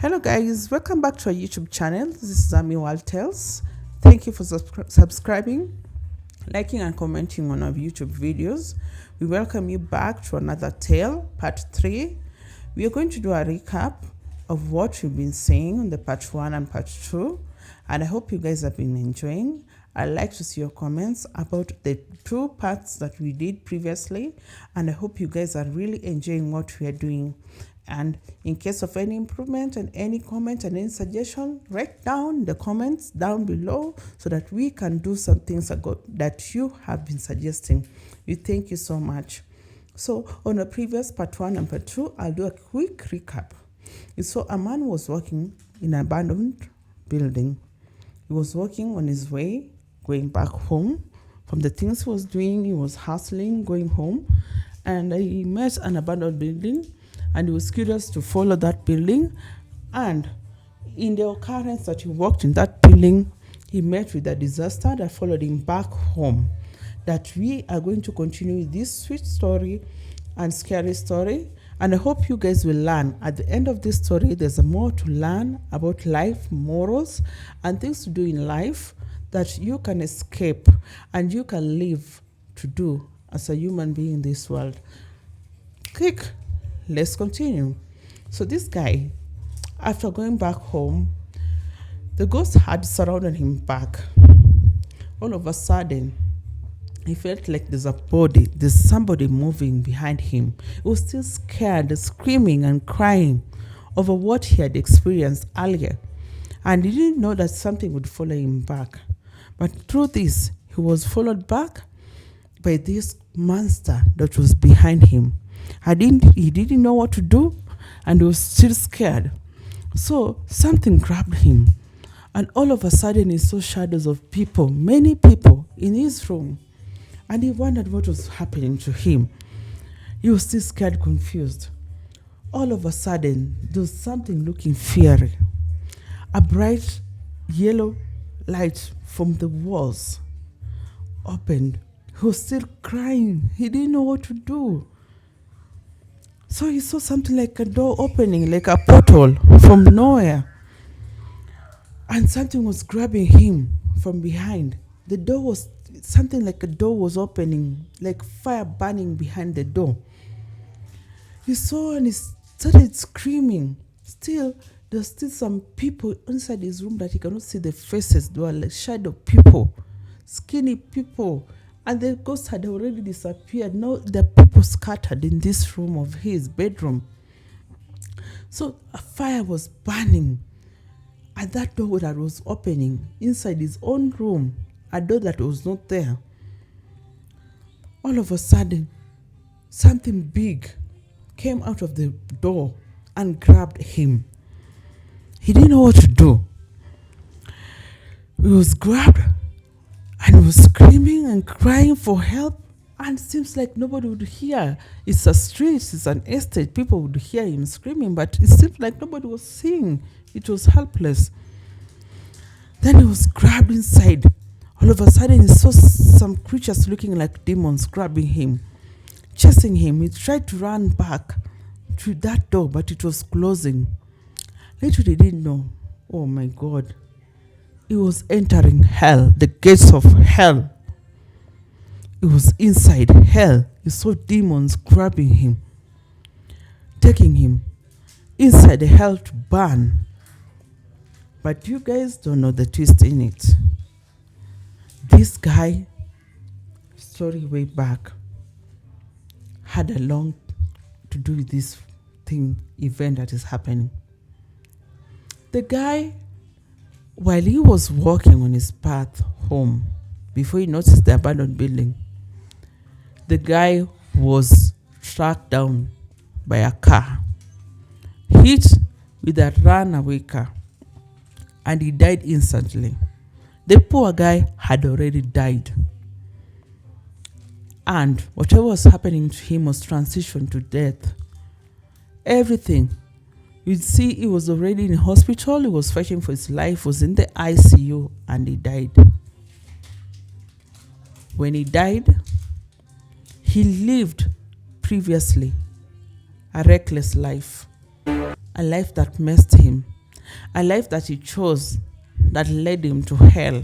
Hello guys, welcome back to our YouTube channel. This is Zami Wild Tales. Thank you for subscribing, liking and commenting on our YouTube videos. We welcome you back to another tale, part 3. We are going to do a recap of what we've been saying on the part 1 and part 2, and I hope you guys have been enjoying. I'd like to see your comments about the 2 parts that we did previously, and I hope you guys are really enjoying what we are doing. And in case of any improvement and any comment and any suggestion, write down the comments down below so that we can do some things that you have been suggesting. We thank you so much. So on the previous part 1 and part 2, I'll do a quick recap. So a man was walking in an abandoned building. He was walking on his way, going back home. From the things he was doing, he was hustling, going home. And he met an abandoned building. And he was curious to follow that building. And in the occurrence that he walked in that building, he met with a disaster that followed him back home. That we are going to continue with this sweet story and scary story. And I hope you guys will learn. At the end of this story, there's more to learn about life, morals, and things to do in life that you can escape and you can live to do as a human being in this world. Quick. Let's continue. So this guy, after going back home, the ghost had surrounded him back. All of a sudden, he felt like there's somebody moving behind him. He was still scared, screaming and crying over what he had experienced earlier. And he didn't know that something would follow him back. But through this, he was followed back by this monster that was behind him. He didn't know what to do, and he was still scared. So something grabbed him, and all of a sudden he saw shadows of people, many people in his room, and he wondered what was happening to him. He was still scared, confused. All of a sudden there was something looking fiery. A bright yellow light from the walls opened. He was still crying. He didn't know what to do. So he saw something like a door opening, like a portal from nowhere. And something was grabbing him from behind. The door was, something like a door was opening, like fire burning behind the door. He saw and he started screaming. Still, there's still some people inside his room that he cannot see the faces. They were like shadow people, skinny people. And the ghost had already disappeared. Now the people scattered in this room of his bedroom. So a fire was burning at that door that was opening inside his own room, a door that was not there. All of a sudden, something big came out of the door and grabbed him. He didn't know what to do. He was grabbed and he was screaming and crying for help, and it seems like nobody would hear. It's a street, it's an estate. People would hear him screaming, but it seemed like nobody was seeing. It was helpless. Then he was grabbed inside. All of a sudden, he saw some creatures looking like demons grabbing him, chasing him. He tried to run back to that door, but it was closing. Little he didn't know, oh my God, he was entering hell, the gates of hell. He was inside hell. He saw demons grabbing him, taking him inside the hell to burn. But you guys don't know the twist in it. This guy, story way back, had a long to do with this event that is happening. The guy, while he was walking on his path home, before he noticed the abandoned building, the guy was struck down by a car, hit with a runaway car, and he died instantly. The poor guy had already died, and whatever was happening to him was transitioned to death. Everything. You'd see he was already in hospital, he was fighting for his life, was in the ICU, and he died. When he died, he lived previously a reckless life. a life that messed him, a life that he chose that led him to hell.